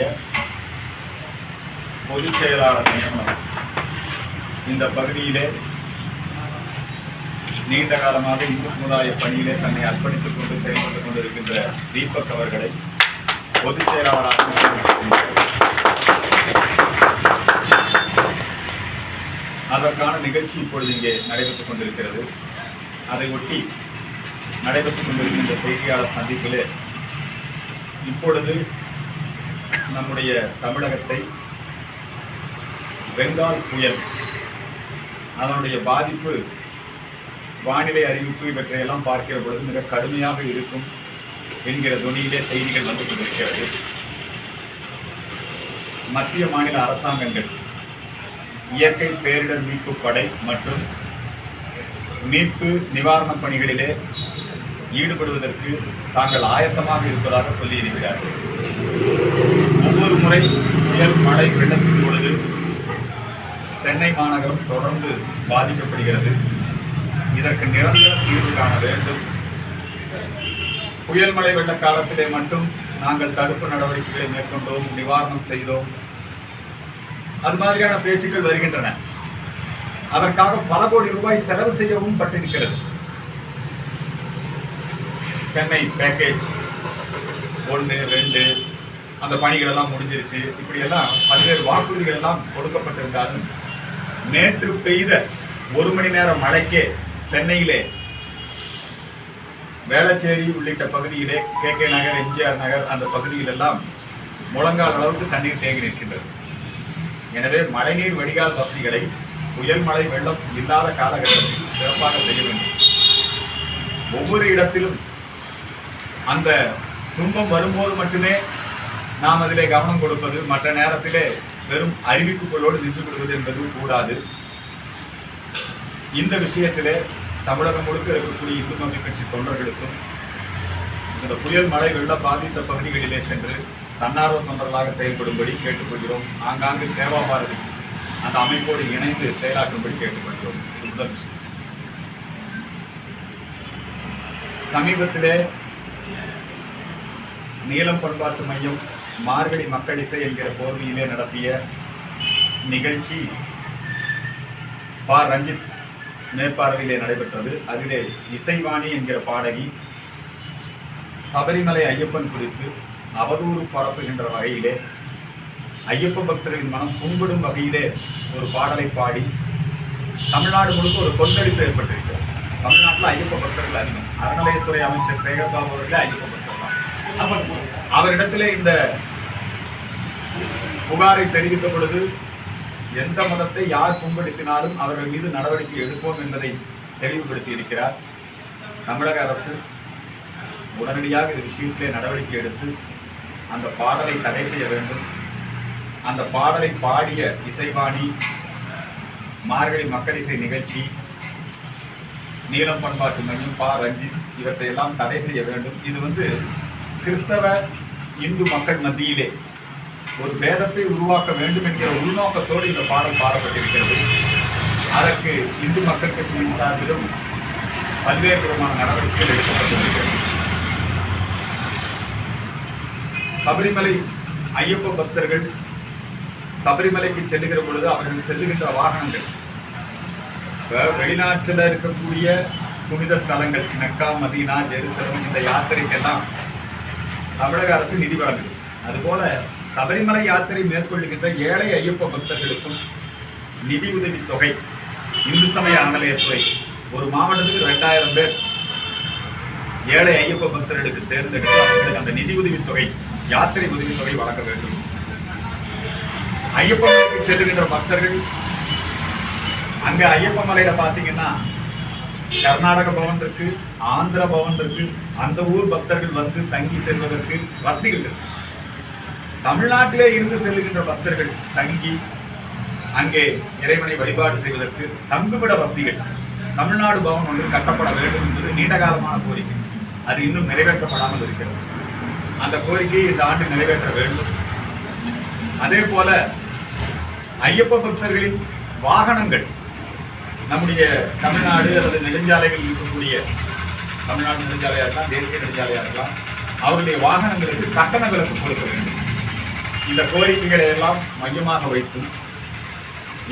கழகத்தினுடைய பொதுச் செயலாளர் நியமனம் இந்த பகுதியிலே நீண்ட காலமாக இந்து சமுதாய பணியிலே தன்னை அர்ப்பணித்துக் கொண்டு செயல்பட்டுக் கொண்டிருக்கின்ற தீபக் அவர்களை பொதுச் செயலாளராக அதற்கான நிகழ்ச்சி இப்பொழுது இங்கே நடைபெற்றுக் கொண்டிருக்கிறது. அதை ஒட்டி நடைபெற்றுக் கொண்டிருக்கின்ற செய்தியாளர் சந்திப்பிலே இப்பொழுது நம்முடைய தமிழகத்தை பெங்கால் புயல் அதனுடைய பாதிப்பு, வானிலை அறிவிப்பு இவற்றையெல்லாம் பார்க்கிற பொழுது மிக கடுமையாக இருக்கும் என்கிற துணியிலே செய்திகள் வந்து கொண்டிருக்கிறது. மத்திய மாநில அரசாங்கங்கள் இயற்கை பேரிடர் மீட்பு படை மற்றும் மீட்பு நிவாரணப் பணிகளிலே ஈடுபடுவதற்கு தாங்கள் ஆயத்தமாக இருப்பதாக சொல்லியிருக்கிறார்கள். ஒவ்வொரு முறை புயல் மழை வெள்ளத்தின் பொழுது சென்னை மாநகரம் தொடர்ந்து பாதிக்கப்படுகிறது. இதற்கு நிரந்தர தீர்வு காண வேண்டும். புயல் மழை வெள்ள காலத்திலே மட்டும் நாங்கள் தடுப்பு நடவடிக்கைகளை மேற்கொண்டோம், நிவாரணம் செய்தோம், அது மாதிரியான பேச்சுக்கள் வருகின்றன. அதற்காக பல கோடி ரூபாய் செலவு செய்யவும் பட்டிருக்கிறது. சென்னை பேக்கேஜ் 1, 2 அந்த பணிகள் எல்லாம் முடிஞ்சிருச்சு. இப்படியெல்லாம் பல்வேறு வாக்குறுதிகள் எல்லாம் கொடுக்கப்பட்டிருந்தாலும் நேற்று பெய்த 1 மணி நேர மழைக்கே சென்னையிலே வேளச்சேரி உள்ளிட்ட பகுதியிலே KK நகர், MGR நகர் அந்த பகுதியிலெல்லாம் முழங்கால் அளவுக்கு தண்ணீர் தேங்கி நிற்கின்றது. எனவே மழைநீர் வடிகால் வசதிகளை புயல் மழை வெள்ளம் இல்லாத காலகட்டத்தில் சிறப்பாக செய்ய வேண்டும். ஒவ்வொரு இடத்திலும் அந்த துன்பம் வரும்போது மட்டுமே நாம் அதிலே கவனம் கொடுப்பது, மற்ற நேரத்திலே வெறும் அறிவிப்புகளோடு நின்று விடுவது என்பது கூடாது. இந்த விஷயத்திலே தமிழகம் முழுக்க இருக்கக்கூடிய இந்து மக்கள் கட்சி தொண்டர்களுக்கும் இந்த புயல் மழை வெள்ளம் பாதித்த பகுதிகளிலே சென்று தன்னார்வ தொண்டர்களாக செயல்படும்படி கேட்டுக்கொள்கிறோம். ஆங்காங்கு சேவா பாரதி அந்த அமைப்போடு இணைந்து செயலாற்றும்படி கேட்டுக்கொள்கிறோம். முதல் விஷயம். சமீபத்திலே நீலம் பண்பாட்டு மையம் மார்கழி மக்களிசை என்கிற போர்வையிலே நடத்திய நிகழ்ச்சி ரஞ்சித் மேற்பார்வையிலே நடைபெற்றது. அதிலே இசைவாணி என்கிற பாடகி சபரிமலை ஐயப்பன் குறித்து அவதூறு பரப்புகின்ற வகையிலே, ஐயப்ப பக்தர்களின் மனம் புண்படும் வகையிலே ஒரு பாடலை பாடி தமிழ்நாடு முழுக்க ஒரு கொந்தளிப்பு ஏற்பட்டிருக்கிறது. தமிழ்நாட்டில் ஐயப்ப பக்தர்கள் அதிகம். அறநிலையத்துறை அமைச்சர் சேகர்பாபு அவர்களே ஐயப்ப பக்தர் தான். அவரிடத்திலே இந்த புகாரை தெரிவித்த பொழுது எந்த மதத்தை யார் புண்படுத்தினாலும் அவர்கள் மீது நடவடிக்கை எடுப்போம் என்பதை தெளிவுபடுத்தி இருக்கிறார். தமிழக அரசு உடனடியாக இந்த விஷயத்திலே நடவடிக்கை எடுத்து அந்த பாடலை தடை செய்ய வேண்டும். அந்த பாடலை பாடிய இசைவாணி, மார்கழி மக்களிசை நிகழ்ச்சி, நீலம் பண்பாட்டு மையம், ரஞ்சித் இவற்றையெல்லாம் தடை செய்ய வேண்டும். இது கிறிஸ்தவ இந்து மக்கள் மத்தியிலே ஒரு பேதத்தை உருவாக்க வேண்டும் என்கிற உள்நோக்கத்தோடு இந்த பாடல் பாடப்பட்டிருக்கிறது. அதற்கு இந்து மக்கள் கட்சியின் சார்பிலும் பல்வேறு விதமான நடவடிக்கைகள் எடுக்கப்பட்டிருக்கிறது. சபரிமலை ஐயப்ப பக்தர்கள் சபரிமலைக்கு செல்லுகிற பொழுது அவர்கள் செல்லுகின்ற வாகனங்கள் வெளிநாட்டில் இருக்கக்கூடிய புனித தலங்கள் மெக்கா, மதீனா, ஜெருசலம் இந்த யாத்திரைக்கெல்லாம் தமிழக அரசு நிதி வழங்குது. அதுபோல சபரிமலை யாத்திரை மேற்கொள்ளுகின்ற ஏழை ஐயப்ப பக்தர்களுக்கும் நிதி உதவி தொகை இந்து சமய அறநிலையத்துறை ஒரு மாவட்டத்துக்கு 2000 பேர் ஏழை ஐயப்ப பக்தர்களுக்கு தேர்ந்தெடுத்து அவர்களுக்கு அந்த நிதி உதவி தொகை, யாத்திரை உதவி தொகை வழங்க வேண்டும். ஐயப்ப மலைக்கு செல்லுகின்ற பக்தர்கள் அங்க ஐயப்ப மலையில பாத்தீங்கன்னா கர்நாடக பவன் இருக்கு, ஆந்திர பவன் இருக்கு. அந்த ஊர் பக்தர்கள் வந்து தங்கி செல்வதற்கு வசதிகள் இருக்கு. தமிழ்நாட்டிலே இருந்து செல்லுகின்ற பக்தர்கள் தங்கி அங்கே இறைவனை வழிபாடு செய்வதற்கு தங்குமிட வசதிகள் தமிழ்நாடு பவன் ஒன்று கட்டப்பட வேண்டும் என்பது நீண்ட காலமான கோரிக்கை. அது இன்னும் நிறைவேற்றப்படாமல் இருக்கிறது. அந்த கோரிக்கையை இந்த ஆண்டு நிறைவேற்ற வேண்டும். அதே போல ஐயப்ப பக்தர்களின் வாகனங்கள் நம்முடைய தமிழ்நாடு அல்லது நெடுஞ்சாலைகள் இருக்கக்கூடிய தமிழ்நாடு நெடுஞ்சாலையாக இருக்கலாம், தேசிய நெடுஞ்சாலையாக இருக்கலாம், அவருடைய வாகனங்களுக்கு கட்டண விலக்கு கொடுக்க வேண்டும். இந்த கோரிக்கைகளை எல்லாம் மையமாக வைத்து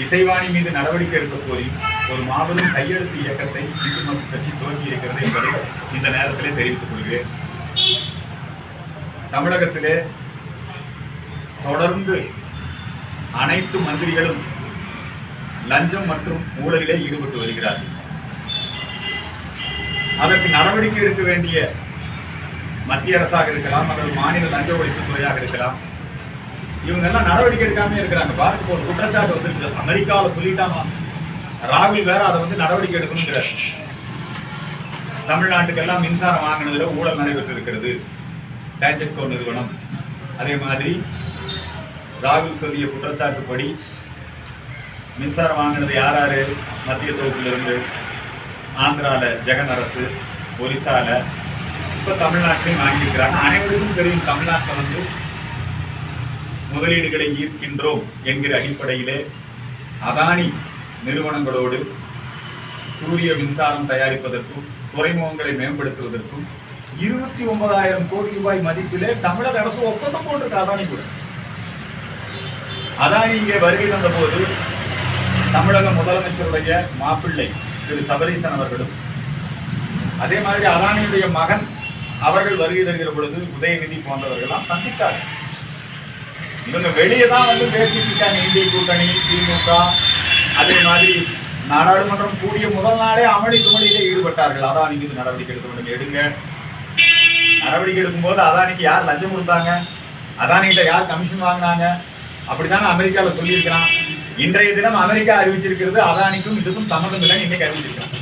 இசைவாணி மீது நடவடிக்கை எடுக்க கோரி ஒரு மாபெரும் கையெழுத்து இயக்கத்தை இந்து மக்கள் கட்சி துவங்கி இருக்கிறது என்பதை இந்த நேரத்திலே தெரிவித்துக் கொள்கிறேன். தமிழகத்திலே தொடர்ந்து அனைத்து மந்திரிகளும் லஞ்சம் மற்றும் ஊழலிலே ஈடுபட்டு வருகிறார்கள். அதற்கு நடவடிக்கை எடுக்க வேண்டிய மத்திய அரசாக இருக்கலாம் அல்லது மாநில லஞ்ச ஒழிப்பு துறையாக இருக்கலாம். இவங்க எல்லாம் நடவடிக்கை எடுக்காம இருக்கிறாங்க. பாருங்க, ஒரு குற்றச்சாட்டு வந்து அமெரிக்காவில் சொல்லிட்டாமா, ராகுல் வேற அதை வந்து நடவடிக்கை எடுக்கணுங்கிறார். தமிழ்நாட்டுக்கெல்லாம் மின்சாரம் வாங்கினதுல ஊழல் நடைபெற்று இருக்கிறது டேஞ்செட்கோ நிறுவனம். அதே மாதிரி ராகுல் சொல்லிய குற்றச்சாட்டுப்படி மின்சாரம் வாங்கினது யாராரு? மத்திய தொகுப்பிலிருந்து ஆந்திரால ஜெகன் அரசு, ஒரிசால, இப்ப தமிழ்நாட்டிலையும் வாங்கியிருக்கிறாங்க. அனைவருக்கும் தெரியும் தமிழ்நாட்டில் வந்து முதலீடுகளை ஈர்க்கின்றோம் என்கிற அடிப்படையிலே அதானி நிறுவனங்களோடு சூரிய மின்சாரம் தயாரிப்பதற்கும் துறைமுகங்களை மேம்படுத்துவதற்கும் 29,000 கோடி ரூபாய் மதிப்பிலே தமிழக அரசு ஒப்பந்தம் போட்டிருக்கு அதானி கூட. அதானி இங்கே வருகை தந்த போது தமிழக முதலமைச்சருடைய மாப்பிள்ளை திரு சபரீசன் அவர்களும், அதே மாதிரி அதானியுடைய மகன் அவர்கள் வருகை தருகிற பொழுது உதயநிதி போன்றவர்கள்லாம் சந்தித்தார்கள். இவங்க வெளியே தான் வந்து பேசிட்டு இருக்காங்க. இந்திய கூட்டணி, திமுக, அதே மாதிரி நாடாளுமன்றம் கூடிய முதல் நாளே அமளி துமளியிலே ஈடுபட்டார்கள். அதானி மீது நடவடிக்கை எடுக்க வேண்டும், எடுங்க. நடவடிக்கை எடுக்கும் போது அதானிக்கு யார் லஞ்சம் கொடுத்தாங்க, அதானிகிட்ட யார் கமிஷன் வாங்கினாங்க, அப்படித்தானே அமெரிக்காவில் சொல்லியிருக்கிறான். இன்றைய தினம் அமெரிக்கா அறிவிச்சிருக்கிறது அதானிக்கும் இதுக்கும் சம்மந்தம் இல்லைன்னு இன்னைக்கு அறிவிச்சிருக்கான்.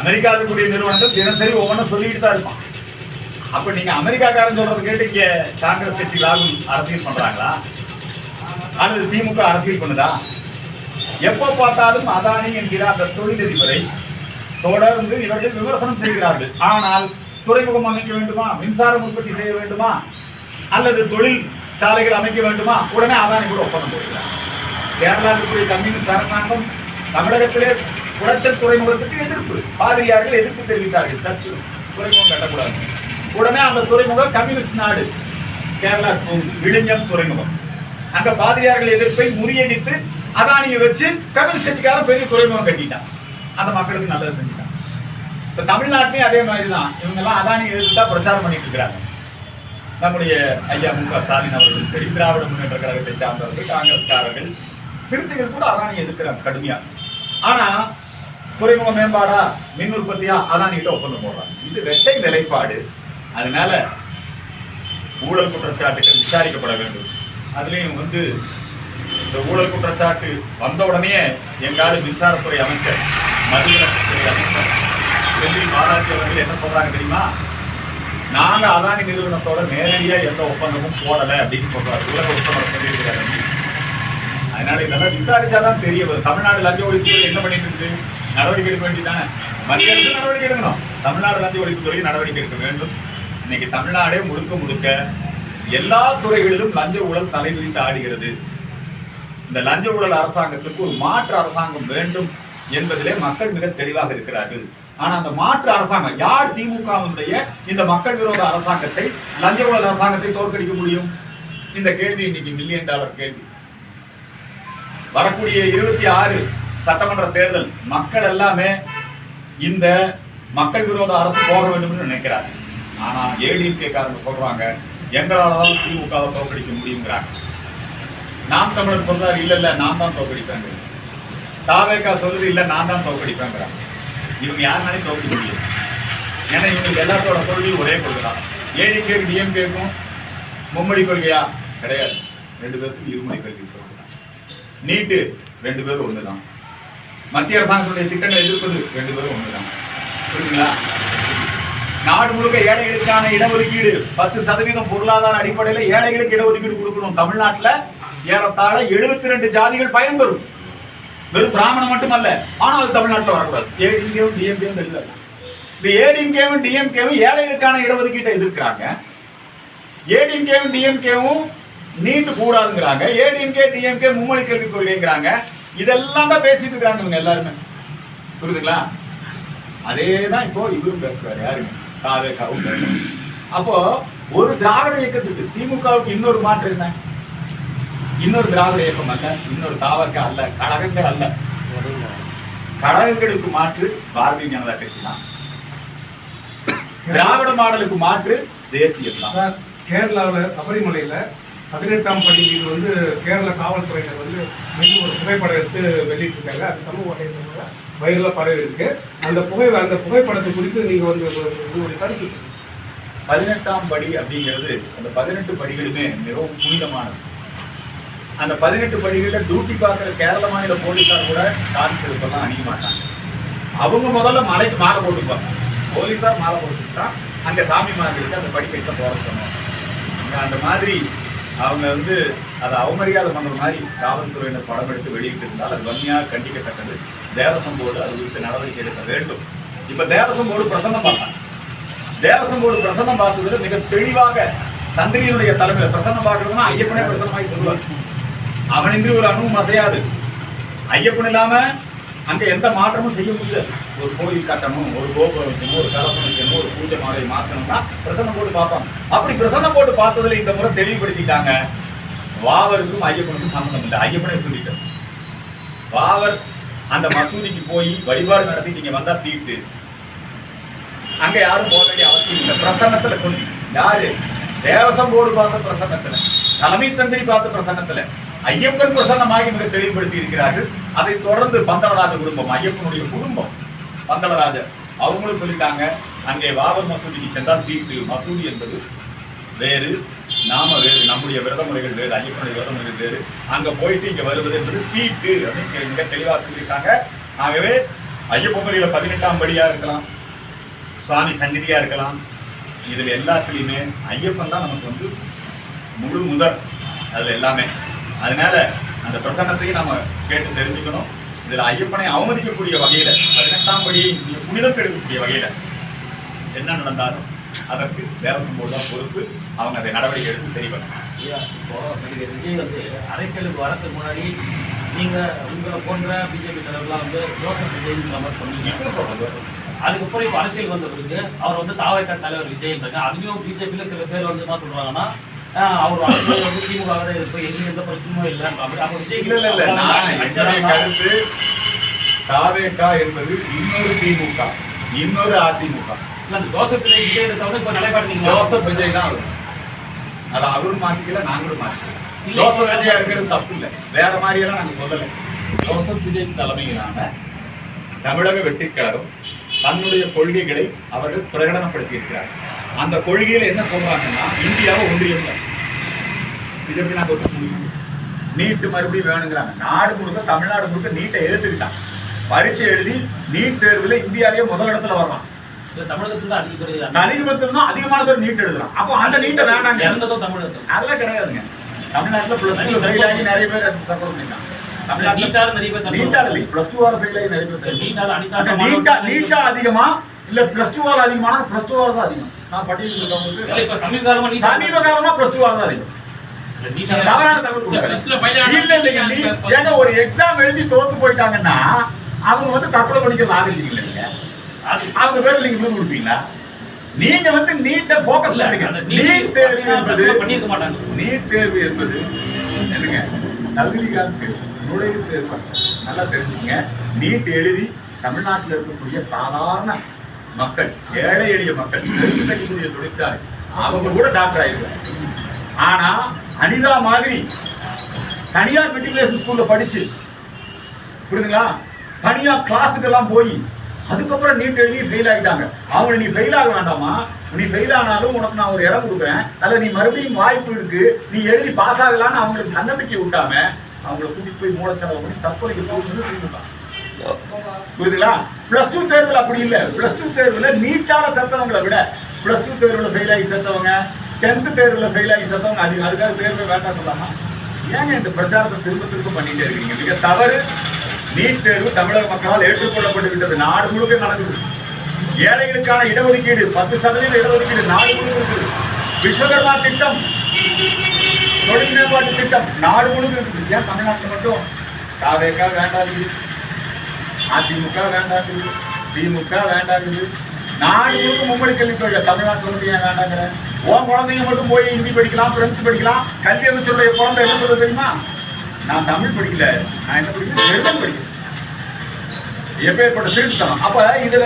அமெரிக்கா இருக்கக்கூடிய நிறுவனங்கள் தினசரி ஒவ்வொன்றும் சொல்லிட்டு தான் இருப்பான். அப்ப நீங்க அமெரிக்காக்காரன் சொல்றது கேட்டு இங்க காங்கிரஸ் கட்சி ராகுல் அரசியல் பண்றாங்களா அல்லது திமுக அரசியல் பண்ணுதா? எப்ப பார்த்தாலும் அதானி என்கிற அந்த தொழிலதிபரை தொடர்ந்து இவர்கள் விமர்சனம் செய்கிறார்கள். ஆனால் துறைமுகம் அமைக்க வேண்டுமா, மின்சாரம் உற்பத்தி செய்ய வேண்டுமா, அல்லது தொழில் சாலைகள் அமைக்க வேண்டுமா, உடனே அதானி கூட ஒப்பந்தம் போடுகிறார். கேரளாவுக்குரிய கம்யூனிஸ்ட் அரசாங்கம் தமிழகத்திலே குளச்சல் துறைமுகத்துக்கு எதிர்ப்பு, பாதிரியார்கள் எதிர்ப்பு தெரிவித்தார்கள். சர்ச்சு துறைமுகம் கட்டக்கூடாது. உடனே அந்த துறைமுகம் கம்யூனிஸ்ட் நாடு கேரளா விழிஞம் துறைமுகம். அங்க பாதிரியார்கள் எதிர்ப்பை முறியடித்து அதானியை வச்சு கம்யூனிஸ்ட் கட்சிக்காக பெரிய துறைமுகம் கட்டிட்டான். அந்த மக்களுக்கு நல்லது செஞ்சுட்டான். இப்ப தமிழ்நாட்டிலையும் அதே மாதிரிதான் இவங்க எல்லாம் அதானி எதிர்த்து பிரச்சாரம் பண்ணிட்டு இருக்கிறாங்க. நம்முடைய ஐயா மு க ஸ்டாலின் அவர்களும் சரி, திராவிட முன்னேற்ற கழகத்தை சார்ந்தவர்கள், காங்கிரஸ்காரர்கள், சிறுத்தைகள் கூட அதானி எதிர்க்கிறாங்க கடுமையா. ஆனா துறைமுக மேம்பாடா, மின் உற்பத்தியா, அதானிகிட்ட ஒப்பந்தம் போடுறாங்க. இது இரட்டை நிலைப்பாடு. அதனால ஊழல் குற்றச்சாட்டுகள் விசாரிக்கப்பட வேண்டும். அதுலயும் வந்து இந்த ஊழல் குற்றச்சாட்டு வந்த உடனே எங்காடு மின்சாரத்துறை அமைச்சர், மத்தியத்துறை அமைச்சர் செந்தில் பாலாஜி அவர்கள் என்ன சொல்றாங்க தெரியுமா? நாங்க அதானி நிறுவனத்தோட நேரடியா எந்த ஒப்பந்தமும் போடலை அப்படின்னு சொல்றாரு. உலக ஒப்பந்தம் சொல்லியிருக்கிறாரு. அதனால இதெல்லாம் விசாரிச்சாதான் தெரிய வரும். தமிழ்நாடு லஞ்ச ஒழிப்புத்துறை என்ன பண்ணிட்டு இருக்கு? நடவடிக்கை எடுக்க வேண்டியதானே. மத்திய அரசு நடவடிக்கை எடுக்கணும், தமிழ்நாடு லஞ்ச ஒழிப்புத்துறை நடவடிக்கை எடுக்க வேண்டும். இன்னைக்கு தமிழ்நாடே முழுக்க முழுக்க எல்லா துறைகளிலும் லஞ்ச ஊழல் தலைவிரித்து ஆடுகிறது. இந்த லஞ்ச ஊழல் அரசாங்கத்துக்கு ஒரு மாற்று அரசாங்கம் வேண்டும் என்பதிலே மக்கள் மிக தெளிவாக இருக்கிறார்கள். ஆனா அந்த மாற்று அரசாங்கம் யார்? திமுகவுடைய இந்த மக்கள் விரோத அரசாங்கத்தை, லஞ்ச ஊழல் அரசாங்கத்தை தோற்கடிக்க முடியும்? இந்த கேள்வி இன்னைக்கு $1 மில்லியன் கேள்வி. வரக்கூடிய 26 சட்டமன்ற தேர்தல் மக்கள் எல்லாமே இந்த மக்கள் விரோத அரசு போக வேண்டும் என்று நினைக்கிறாங்க. ஆனா ஏடிஎம்கே காரங்க சொல்றாங்க எங்களால் திமுகவை தோற்கடிக்க முடியுங்கிறாங்க. நாம் தமிழர் சொல்றாரு இல்ல இல்ல நான் தான் தோற்கடிப்பேங்க. தாவேகா சொல்றது இல்ல நான் தான் தோற்கடிப்பேங்கிறாங்க. இவங்க யாருனாலும் தோற்கடிக்க முடியும். ஏன்னா இவங்களுக்கு எல்லாத்தோட கொள்கையும் ஒரே கொள்கை தான். ஏடிஎம்கே டிஎம்கேக்கும் மும்மொழி கொள்கையா? கிடையாது. 2 பேருக்கும் இருமொழி கொள்கை. நீட்டு 2 பேரும் ஒண்ணுதான். மத்திய அரசாங்கத்துடைய திட்டங்களை எதிர்ப்பது 2 பேரும் ஒண்ணுதான். புரியுதுங்களா? நாடு முழுக்க ஏழைகளுக்கான இடஒதுக்கீடு 10% பொருளாதார அடிப்படையில் ஏழைகளுக்கு இடஒதுக்கீடு கொடுக்கணும். தமிழ்நாட்டில் ஏறத்தாழ 72 ஜாதிகள் பயன்பெறும். வெறும் பிராமணம் மட்டுமல்ல. ஆனால் அது தமிழ்நாட்டில் வரக்கூடாது. ஏடிஎம்கேவும் டிஎம்கேவும் இல்லை. இந்த ஏடிஎம்கேவும் டிஎம்கேவும் ஏழைகளுக்கான இடஒதுக்கீட்டை எதிர்க்கிறாங்க. ஏடிஎம்கேவும் டிஎம்கேவும் நீட்டு கூடாதுங்கிறாங்க. ஏடிஎம்கே டிஎம்கே மும்மொழி கல்விக் கொள்கைங்கிறாங்க. இதெல்லாம் தான் பேசிட்டு இருக்கிறாங்க இவங்க எல்லாருமே. புரியுதுங்களா? அதே தான் இப்போ இவரும் பேசுறாரு. யாருங்க? தாவேகாவும் பேசுறாங்க. அப்போ ஒரு திராவிட இயக்கத்துக்கு, திமுகவுக்கு இன்னொரு மாற்று என்ன? இன்னொரு திராவிட இயக்கம் அல்ல, இன்னொரு தாவக அல்ல, கழகங்கள் அல்ல. கழகங்களுக்கு மாற்று பாரதிய ஜனதா கட்சி தான். திராவிட மாடலுக்கு மாற்று தேசியம் தான். சார், கேரளாவில் சபரிமலையில் 18ஆம் படி மீது வந்து கேரள காவல்துறையினர் வந்து மீண்டும் ஒரு புகைப்படம் எடுத்து வெளியிட்டிருக்காங்க. அது சமூக வலைதளங்களில் வைரலாக பரவி இருக்கு. அந்த புகைப்படத்தை குறித்து நீங்கள் வந்து உங்களுடைய கருத்து. 18ஆம் படி அப்படிங்கிறது அந்த 18 படிகளுமே மிகவும் புனிதமானது. அந்த 18 படிகளில் டியூட்டி பார்க்குற கேரள மாநில போலீஸார் கூட கால் செருப்பெல்லாம் அணிய மாட்டாங்க. அவங்க முதல்ல மலைக்கு மாலை போட்டுப்பாங்க. போலீஸார் மாலை போட்டுட்டா அங்கே சாமி மார்களுக்கு அந்த படிக்கட்டில் போட சொன்னாங்க. அந்த மாதிரி அவங்க வந்து அதை அவமரியாதை பண்ணுற மாதிரி காவல்துறையினர் படம் எடுத்து வெளியிட்டு இருந்தால் அது வன்மையாக கண்டிக்கத்தக்கது. தேவசம் போர்டு அது குறித்து நடவடிக்கை எடுக்க வேண்டும். இப்போ தேவசம் போர்டு பிரசன்னம் பார்த்தாங்க. தேவசம் போர்டு பிரசன்னம் பார்த்ததுல மிக தெளிவாக தந்திரியினுடைய தலைமையில் பிரசன்னம் பார்க்கறதுன்னா ஐயப்பனே பிரசன்னமாகி சொல்லுவார். அவனின்றி ஒரு அணுவும் அசையாது. ஐயப்பன் இல்லாம அங்க எந்த மாற்றமும் செய்ய முடியாது. ஒரு கோயில் கட்டணும், ஒரு கோபுரம் வைக்கணும், ஒரு கலசம் வைக்கணும், ஒரு பூஜை மாலை மாற்றணும்னா பிரசன்னம் போட்டு பார்ப்பாங்க. அப்படி பிரசன்னம் போட்டு பார்த்ததுல இந்த முறை தெளிவுபடுத்திட்டாங்க, வாவருக்கும் ஐயப்பனுக்கும் சம்பந்தம் இல்லை. ஐயப்பனே சொல்லிட்டார். வாவர் அந்த மசூதிக்கு போய் வழிபாடு நடத்தி நீங்க வந்தா தீட்டு, அங்க யாரும் போக வேண்டிய அவசியம் இல்லை. பிரசன்னத்துல சொல்லி யாரு தேவசம் போர்டு பார்த்த பிரசன்னத்துல, தலைமை தந்திரி பார்த்த பிரசன்னத்துல ஐயப்பன் பிரசன்னமாக மிக தெளிவுபடுத்தி இருக்கிறார்கள். அதை தொடர்ந்து பந்தளராஜ குடும்பம், ஐயப்பனுடைய குடும்பம் பந்தளராஜர் அவங்களும் சொல்லிட்டாங்க, அங்கே வாவர் மசூதிக்கு சென்றால் தீட்டு. மசூதி என்பது வேறு, நாம வேறு, நம்முடைய விரத முறைகள் வேறு, ஐயப்பனுடைய விரத முறைகள் வேறு. அங்க போயிட்டு இங்க வருவது என்பது தீட்டு அப்படின்னு மிக தெளிவாக சொல்லியிருக்காங்க. ஆகவே ஐயப்பன் முறையில 18ஆம் படியா இருக்கலாம், சுவாமி சந்நிதியா இருக்கலாம், இதுல எல்லாத்துலயுமே ஐயப்பன் தான் நமக்கு வந்து முழு முதல் அதுல எல்லாமே. அதனால அந்த பிரசன்னத்தையும் நாம கேட்டு தெரிஞ்சுக்கணும். இதுல ஐயப்பனை அவமதிக்கக்கூடிய வகையில 18ஆம் படியை புனிதம் எடுக்கக்கூடிய வகையில என்ன நடந்தாலும் அதற்கு தேவசம் போர்டு தான் பொறுப்பு. அவங்க அதை நடவடிக்கை எடுத்து சரி பண்ணணும். இப்போ நடிகர் விஜய் வந்து அரசியலுக்கு வரதுக்கு முன்னாடி நீங்க உங்களை போன்ற பிஜேபி தலைவர்லாம் வந்து ஜோசப் விஜய்ன்ற மாதிரி சொன்னீங்க. அதுக்கப்புறம் இப்போ அரசியல் வந்த பிறகு அவர் வந்து தாவேக தலைவர் விஜய்ன்றாங்க. அதுலயும் பிஜேபியில சில பேர் வந்து என்ன சொல்றாங்கன்னா, அவர் வந்து திமுக இருப்போம், எந்த பிரச்சனையும் இல்லைன்ற மாதிரி. அப்போ விஜய் கருத்து தாவேகா என்பது இன்னொரு திமுக, இன்னொரு அதிமுக. ஜோசப் விஜய் தவிர இப்ப நிலைப்பாடு ஜோசப் விஜய் தான் அவர். அதை அவரும் மாற்றிக்கல, நாங்களும் மாற்றிக்கல. ஜோசப் விஜயா இருக்கிறது தப்பு இல்லை, வேற மாதிரியெல்லாம் நாங்கள் சொல்லலை. ஜோசப் விஜய் தலைமையிலான தமிழக வெற்றிக் கழகம் தன்னுடைய கொள்கைகளை அவர்கள் பிரகடனப்படுத்தி இருக்கிறார். அந்த கொள்கையில என்ன சொல்றாங்கன்னா, இந்தியாவை ஒன்றியம் இது எப்படி நான் முடியும், நீட்டு மறுபடியும் வேணுங்கிறாங்க. நாடு முழுக்க, தமிழ்நாடு முழுக்க நீட்டை எதிர்த்துக்கிட்டான். பரீட்சை எழுதி நீட் தேர்வுல இந்தியாவிலேயே முதல் இடத்துல வரலாம். தமிழகத்துல அதிகமான பேர் நீட் எழுதுறான். அப்போ அந்த நீட்டை வேண்டாங்க, தமிழகத்துல அதெல்லாம் கிடையாதுங்க. தமிழ்நாட்டுல பிளஸ் டூ ஃபெயில் ஆகி நிறைய பேர் தற்கொலை பண்ணிருக்காங்க. நீட்டா அதிகமா இல்ல பிளஸ் டூ அதிகமான பிளஸ் டூ தான் அதிகம். நான் பட்டியல் சமீப காலமா பிளஸ் டூ தான் அதிகம். ஒரு எக்ஸாம் எழுதி தோத்து போயிட்டாங்கன்னா அவங்க வந்து தற்கொலை பண்ணிக்கிறது ஆதரிக்கிறீங்க. அவங்க பேர் நீங்க விருது கொடுப்பீங்களா? நீங்க வந்து நீட்டை போக்கஸ் பண்ணுங்க. நீட் தேர்வு என்பது பண்ணிருக்க மாட்டாங்க. நீட் தேர்வு என்பது என்னங்க, தகுதிக்கான தேர்வு, நுழைவு தேர்வு. நல்லா தெரிஞ்சுங்க. நீட் எழுதி தமிழ்நாட்டில் இருக்கக்கூடிய சாதாரண மக்கள், ஏழை எளிய மக்கள், இருக்கக்கூடிய தொழிற்சாலை, அவங்க கூட டாக்டர் ஆயிருக்காங்க. ஆனா அனிதா மாதிரி தனியார் மெட்ரிகுலேஷன் ஸ்கூல்ல படிச்சு புரியுதுங்களா, தனியார் கிளாஸுக்கு எல்லாம் போய் அதுக்கப்புறம் நீட் எழுதி ஃபெயில் ஆகிட்டாங்க. அவங்க நீ ஃபெயில் ஆக வேண்டாமா, நீ ஃபெயில் ஆனாலும் உனக்கு நான் ஒரு இடம் கொடுக்குறேன், அல்லது நீ மறுபடியும் வாய்ப்பு இருக்கு, நீ எழுதி பாஸ் ஆகலான்னு அவங்களுக்கு தன்னம்பிக்கை விட்டாம அவங்களை கூட்டிட்டு போய் மூலச்செலவு பண்ணி தற்கொலைக்கு போகும்போது திமுக. புரியுதுங்களா? பிளஸ் டூ தேர்வுல அப்படி இல்லை. பிளஸ் டூ தேர்வுல நீட்டால செத்தவங்களை விட பிளஸ் டூ தேர்வுல ஃபெயில் ஆகி செத்தவங்க, 10th தேர்வுல ஃபெயில் ஆகி செத்தவங்க அதிகம். அதுக்காக தேர்வை வேண்டாம் சொல்லாமா? ஏங்க இந்த பிரச்சாரத்தை திரும்ப திரும்ப பண்ணிட்டே இருக்கீங்க? மிக தவறு. நீட் தேர்வு தமிழக மக்களால் ஏற்றுக்கொள்ளப்பட்டு விட்டது. நாடு முழுக்க நடக்குது. ஏழைகளுக்கான இடஒதுக்கீடு 10% இடஒதுக்கீடு நாடு முழுக்க இருக்குது. விஸ்வகர்மா திட்டம், தொழில் மேம்பாட்டு திட்டம் நாடு முழுக்க இருக்குது. ஏன் தமிழ்நாட்டில் மட்டும் தாவேகா வேண்டாங்குது, அதிமுக வேண்டாங்குது, திமுக வேண்டாங்குது? நாடு முழுக்க மும்மொழி கல்வித் தொழில் தமிழ்நாட்டில் வந்து ஏன் வேண்டாங்கிற? உன் குழந்தைங்க மட்டும் போய் ஹிந்தி படிக்கலாம், பிரெஞ்சு படிக்கலாம். கல்வி அமைச்சருடைய குழந்தை என்ன சொல்றது தெரியுமா? நான் தமிழ் படிக்கல, நான் என்ன படிக்கிறேன், ஜெர்மன் படிக்கிறேன். எப்பேற்பட்ட திருத்தம். அப்ப இதுல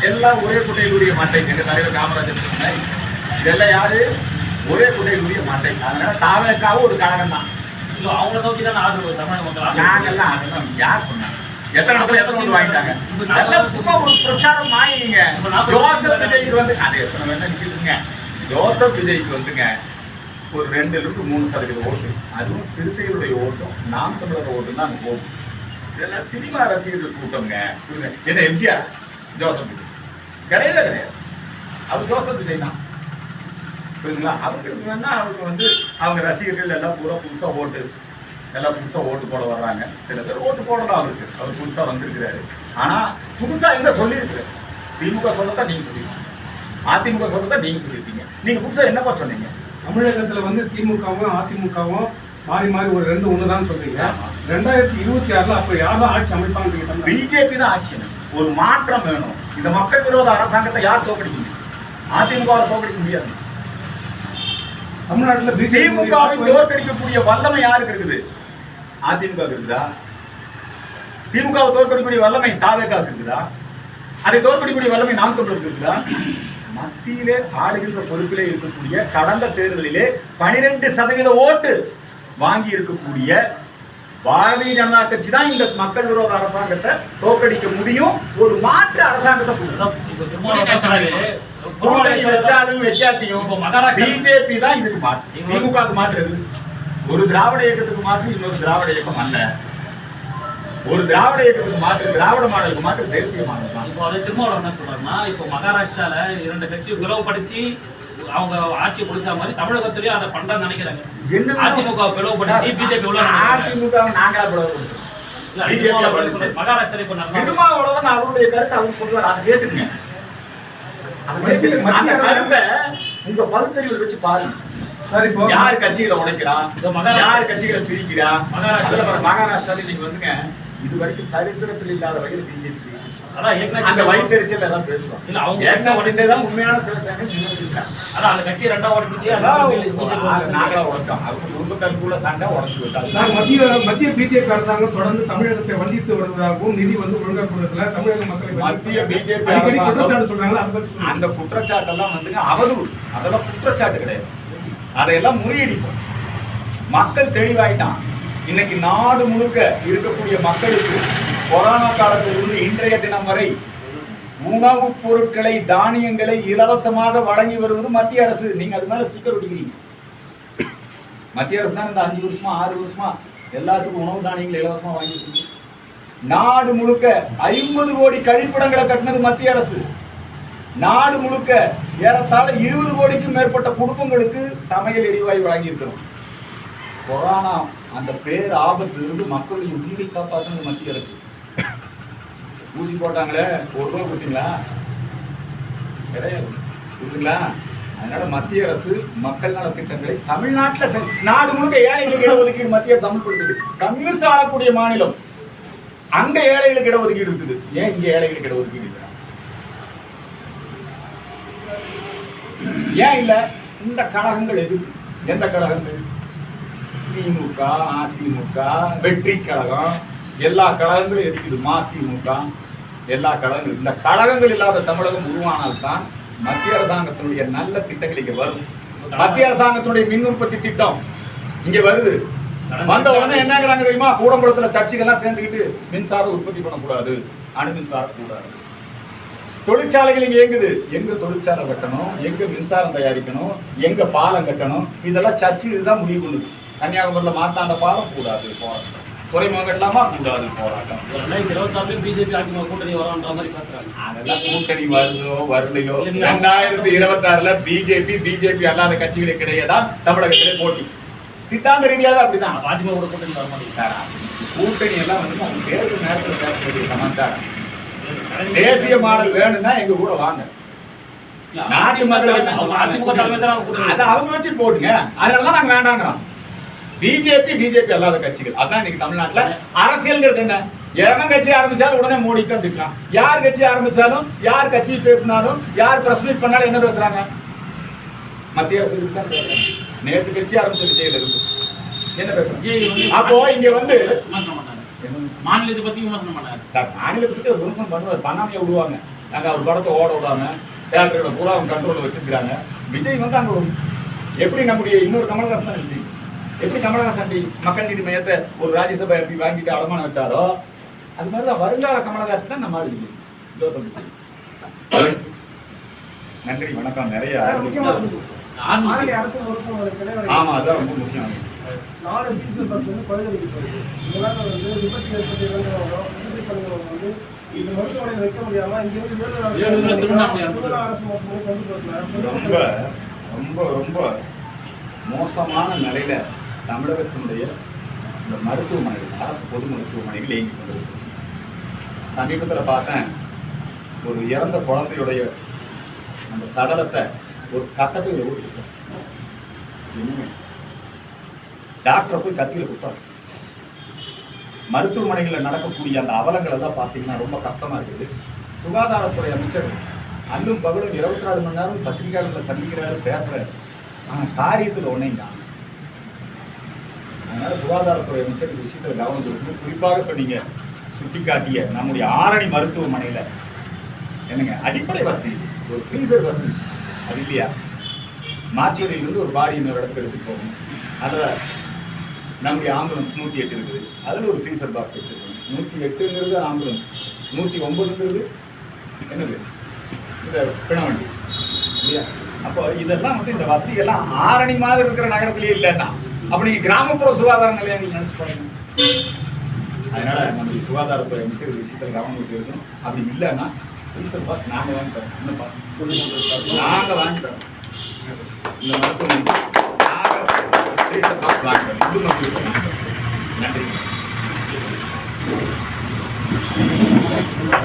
எல்லாம் ஒரே குட்டையிலுடைய மாட்டை. எங்க தலைவர் காமராஜர் சொன்னார், இதெல்லாம் யாரு? ஒரே குட்டையிலுடைய மாட்டை. அதனால தாவேக்காவும் ஒரு கழகம் தான். இல்ல அவங்கள நோக்கி தான் ஆதரவு தமிழக மக்கள். நாங்கெல்லாம் அதெல்லாம் யார் சொன்னாங்க? எத்தனை இடத்துல எத்தனை வந்து வாங்கிட்டாங்க? அதெல்லாம் சும்மா ஒரு பிரச்சாரம் வாங்கிங்க. ஜோசப் விஜய்க்கு வந்து அது எத்தனை வேணா நிற்குதுங்க. ஜோசப் விஜய்க்கு வந்துங்க ஒரு 2-3% ஓட்டு. அதுவும் சிறுத்தைகளுடைய ஓட்டும் நாம் தமிழர் ஓட்டும் தான் அங்கே போகும். இதெல்லாம் சினிமா ரசிகர்கள் கூட்டங்க. என்ன எம்ஜிஆர் ஜோசப் விஜய் கிடையாது. அவர் ஜோசப் விஜய் தான். புரியுதுங்களா? அவங்களுக்கு வேணா அவங்க வந்து அவங்க ரசிகர்கள் எல்லாம் புதுசாக ஓட்டு போட வர்றாங்க. சில பேர் ஓட்டு போடலாம் அவருக்கு. அவர் புதுசாக வந்திருக்கிறாரு. ஆனால் புதுசாக எங்க சொல்லியிருக்கிறாரு? திமுக சொல்லத்தான் நீங்க சொல்லிருக்கீங்க, அதிமுக சொல்லத்தான் நீங்க சொல்லியிருக்கீங்க. நீங்க புதுசாக என்னப்பா சொன்னீங்க? தமிழகத்துல வந்து திமுகவும் அதிமுகவும் மாறி மாறி ஒரு 2-1 தான் சொல்றீங்க. 2026ல அப்ப யாரும் ஆட்சி அமைப்பாங்க? பிஜேபி தான் ஆட்சி. ஒரு மாற்றம் வேணும். இந்த மக்கள் விரோத அரசாங்கத்தை யார் தோற்கடிக்க முடியும்? அதிமுக தோற்கடிக்க முடியாது. தமிழ்நாட்டுல திமுகவை தோற்கடிக்கக்கூடிய வல்லமை யாருக்கு இருக்குது? அதிமுக இருக்குதா? திமுகவை தோற்கடிக்கக்கூடிய வல்லமை தாவேக்காவுக்கு இருக்குதா? அதை தோற்கடிக்கக்கூடிய வல்லமை நாம் தமிழருக்கு இருக்குதா? மத்தியிலே ஆளுகின்ற பொறுப்பிலே இருக்கக்கூடிய கடந்த தேர்தலிலே 12% ஓட்டு வாங்கி இருக்கக்கூடிய பாரதிய ஜனதா கட்சி தான் இந்த மக்கள் விரோத அரசாங்கத்தை தோற்கடிக்க முடியும். ஒரு மாற்று அரசாங்கத்தை வச்சாலும் வைக்காட்டியும் பிஜேபி தான் இதுக்கு மாற்று. திமுகவுக்கு மாற்று. ஒரு திராவிட இயக்கத்துக்கு மாற்று இன்னொரு திராவிட இயக்கம் அல்ல. ஒரு திராவிட இயக்கத்துக்கு மாற்று திராவிட மாடலுக்கு மாற்று தேசிய மாடல் தான். இப்போ அதை திருமாவளவன் என்ன சொல்றாருன்னா, இப்போ மகாராஷ்டிரால 2 கட்சி பிளவுபடுத்தி அவங்க ஆட்சி கொடுத்த மாதிரி தமிழகத்திலேயே அதை பண்றான்னு நினைக்கிறாங்க. அதிமுக பிளவுபடுத்தி பிஜேபி அதிமுக நாங்களா பிளவுபடுத்துறோம். மகாராஷ்டிரா இப்ப திருமாவளவன் அவருடைய கருத்தை அவர் சொல்றாரு. அதை கேட்டுங்க. அந்த கருத்தை உங்க பகுத்தறிவில் வச்சு பாருங்க. சரி, யார் கட்சிகளை உடைக்கிறான், யார் கட்சிகளை பிரிக்கிறான். மகாராஷ்டிரா நீங்க வந்துங்க இது வரைக்கும் சரித்திரத்தில் இல்லாத வகையில் பிஜேபி அந்த வயிற்றுச்சல் எல்லாம் பேசுவாங்க. இல்ல அவங்க தான் உண்மையான சிவசேனை முன்னெடுத்திருக்காங்க. அதான் அந்த கட்சி 2ஆ உடைச்சிட்டு நாங்களா உடைச்சோம். அவங்க குடும்பத்திற்குள்ள சண்டை உடைச்சு வச்சாங்க. மத்திய பிஜேபி அரசாங்கம் தொடர்ந்து தமிழகத்தை வஞ்சித்து வருவதாகவும் நிதி வந்து ஒழுங்கா கொடுக்கல தமிழக மக்களை மத்திய பிஜேபி குற்றச்சாட்டு சொல்றாங்க. அந்த குற்றச்சாட்டெல்லாம் வந்துங்க அவதூறு. அதெல்லாம் குற்றச்சாட்டு கிடையாது. அதையெல்லாம் முறியடிப்போம். மக்கள் தெளிவாயிட்டான். இன்னைக்கு நாடு முழுக்க இருக்கக்கூடிய மக்களுக்கு கொரோனா காலத்திலிருந்து இன்றைய தினம் வரை உணவுப் பொருட்களை, தானியங்களை இலவசமாக வழங்கி வருவது மத்திய அரசு. நீங்க அது மேல ஸ்டிக்கர் ஒட்டிக்கிறீங்க. மத்திய அரசு தான் இந்த 5 வருஷமா 6 வருஷமா எல்லாத்துக்கும் உணவு தானியங்களை இலவசமா வாங்கிட்டு நாடு முழுக்க 50 கோடி கழிப்பிடங்களை கட்டினது மத்திய அரசு. நாடு முழுக்க ஏறத்தாழ 20 கோடிக்கும் மேற்பட்ட குடும்பங்களுக்கு சமையல் எரிவாயு வழங்கி இருக்கிறோம். கொரோனா அந்த பேர் ஆபத்திலிருந்து மக்களுடைய உயிரை காப்பாற்றுறது மத்திய அரசு. ஊசி போட்டாங்களே, 1 ரூபா கொடுத்தீங்களா? கிடையாது. கொடுத்தீங்களா? அதனால மத்திய அரசு மக்கள் நல திட்டங்களை தமிழ்நாட்டில் நாடு முழுக்க ஏழைகளுக்கு இடஒதுக்கீடு மத்திய அரசு அமல்படுத்துது. கம்யூனிஸ்ட் ஆளக்கூடிய மாநிலம், அங்க ஏழைகளுக்கு இடஒதுக்கீடு இருக்குது. ஏன் இங்க ஏழைகளுக்கு இடஒதுக்கீடு இல்லை? ஏன் இல்ல? இந்த கழகங்கள் எதுக்கு? எந்த கழகங்கள்? திமுக, அதிமுக, வெற்றி கழகம், எல்லா கழகங்களும் இருக்குது. மதிமுக, எல்லா கழகங்களும். இந்த கழகங்கள் இல்லாத தமிழகம் உருவானால்தான் மத்திய அரசாங்கத்தினுடைய நல்ல திட்டங்கள் இங்க வரும். மத்திய அரசாங்கத்தினுடைய மின் உற்பத்தி திட்டம் இங்க வருது. வந்த உடனே என்னங்கிறாங்க தெரியுமா? கூடங்குளத்துல சர்ச்சுக்கெல்லாம் சேர்ந்துக்கிட்டு மின்சாரம் உற்பத்தி பண்ணக்கூடாது, அணு மின்சாரம் கூடாது. தொழிற்சாலைகள் இங்க இயங்குது. எங்க தொழிற்சாலை கட்டணும், எங்க மின்சாரம் தயாரிக்கணும், எங்க பாலம் கட்டணும், இதெல்லாம் சர்ச்சையில் தான் முடிவு பண்ணுது. கன்னியாகுமரியில மாத்தாண்ட பாலம் கூடாது போராட்டம், துறைமுகம் கட்டலாமா கூடாது போராட்டம். 2026 பிஜேபி அதிமுக கூட்டணி வரன்ற மாதிரி பேசுறாங்க. அதெல்லாம் கூட்டணி வருதோ வரலையோ, 2026ல பிஜேபி அல்லாத கட்சிகளுக்கு இடையே தான் தமிழகத்திலே போட்டி. சித்தாந்த ரீதியாக அப்படிதான். அதிமுக கூட்டணி வர மாதிரி சார், கூட்டணி எல்லாம் வந்து அவங்க தேர்தல் நேரத்தில் பேசக்கூடிய சமாச்சாரம். தேசிய மாடல் வேணும்னா எங்க கூட வாங்க. நாட்டு மக்கள் அதை அவங்க வச்சு போடுங்க. அதனாலதான் நாங்க வேண்டாங்கிறோம். பிஜேபி அல்லாத கட்சிகள் அதான் இன்னைக்கு தமிழ்நாட்டுல அரசியல்ங்கிறது என்ன? எவன் கட்சி ஆரம்பிச்சாலும் உடனே மோடி தான் திட்டலாம். யார் கட்சி ஆரம்பிச்சாலும், யார் கட்சி பேசினாலும், யார் பிரஸ் மீட் பண்ணாலும் என்ன பேசுறாங்க? மத்திய அரசு இதுக்கு தான் பேசுறாங்க. நேற்று கட்சி ஆரம்பிச்ச விஜயில இருந்து என்ன பேசுறோம்? விஜய் வந்து அப்போ இங்க வந்து விமர்சனம் பண்ணாரு, மாநிலத்தை பத்தி விமர்சனம் பண்ணாரு. சார் மாநிலத்துக்கு ஒரு விமர்சனம் பண்ணுவார், பண்ணாமையே விடுவாங்க. நாங்க அவர் படத்தை ஓட விடாம தேட்டரோட பூரா அவங்க கண்ட்ரோலில் வச்சிருக்கிறாங்க. விஜய் வந்து அங்க எப்படி நம்முடைய இன்னொரு கமலஹாசன் தான் விஜய், எப்படி கமலஹாசன் மக்கள் நீதி மையத்தை ஒரு ராஜ்யசபா எம்பி வாங்கிட்டு அடமானம் வச்சாரோ அது மாதிரிதான் வருங்கால கமலஹாசன் தான் நம்ம விஜய், ஜோசப் விஜய். நன்றி, வணக்கம். நிறைய மாநில அரசு மருத்துவமனை ஆமா, அதான் ரொம்ப முக்கியம். 4 டீசல் பஸ் வந்து பழுதடிக்கப்படுது. இதனால வந்து விபத்து ஏற்பட்டு இறந்தவங்க சிகிச்சை பண்ணுறவங்க வந்து இந்த மருத்துவமனையில் வைக்க முடியாம இங்கிருந்து வேலூர் திருவண்ணாமலை அரசு மருத்துவமனை கொண்டு போகிறாங்க. ரொம்ப ரொம்ப ரொம்ப மோசமான நிலையில தமிழகத்தினுடைய இந்த மருத்துவமனைகள், அரசு பொது மருத்துவமனைகள் இயங்கி கொண்டிருக்கு. சமீபத்தில் பார்த்தேன், ஒரு இறந்த குழந்தையுடைய அந்த சடலத்தை ஒரு கட்டப்பையில் ஊற்றிருக்கோம். டாக்டரை போய் கத்தியில் குத்தாரு. மருத்துவமனைகளில் நடக்கக்கூடிய அந்த அவலங்கள் எல்லாம் பார்த்தீங்கன்னா ரொம்ப கஷ்டமா இருக்குது. சுகாதாரத்துறை அமைச்சர் அன்றும் பகலும் 24 மணி நேரம் பத்திரிகையாளர்களை சந்திக்கிறாரு, பேசுறாரு. ஆனால் காரியத்தில் ஒன்றைங்க. அதனால சுகாதாரத்துறை அமைச்சர் இந்த விஷயத்தில் கவனம் கொடுக்கணும். குறிப்பாக இப்போ நீங்கள் சுட்டி காட்டிய நம்முடைய ஆரணி மருத்துவமனையில் என்னங்க அடிப்படை வசதி, ஒரு ஃப்ரீசர் வசதி அது இல்லையா? மார்ச்சுவரியிலிருந்து ஒரு பாடி இன்னொரு இடத்துக்கு எடுத்துகிட்டு போகணும். அதில் நம்முடைய ஆம்புலன்ஸ் 108 இருக்குது, அதில் ஒரு ஃப்ரீசர் பாக்ஸ் வச்சுருக்கோம். 108ங்கிறது ஆம்புலன்ஸ், 109ங்கிறது என்னது இந்த பிணவண்டி இல்லையா? அப்போ இதெல்லாம் வந்து இந்த வசதிகள்லாம் ஆரணி மாதிரி இருக்கிற நகரத்திலேயே இல்லைன்னா அப்போ நீங்கள் கிராமப்புற சுகாதார நிலையம் நீங்கள் நினச்சி பாருங்க. அதனால நம்முடைய சுகாதாரத்துறை அமைச்சர் விஷயத்தில் கவனம் கொடுத்து இருக்கணும். அப்படி இல்லைன்னா ஃப்ரீசர் பாக்ஸ் நாங்கள் வாங்கி தரோம். இன்னும் நாங்கள் வாங்கி தரோம். இந்த மருத்துவமனை நாங்கள் ஃப்ரீசர் பாக்ஸ் வாங்கி தரோம். நன்றி.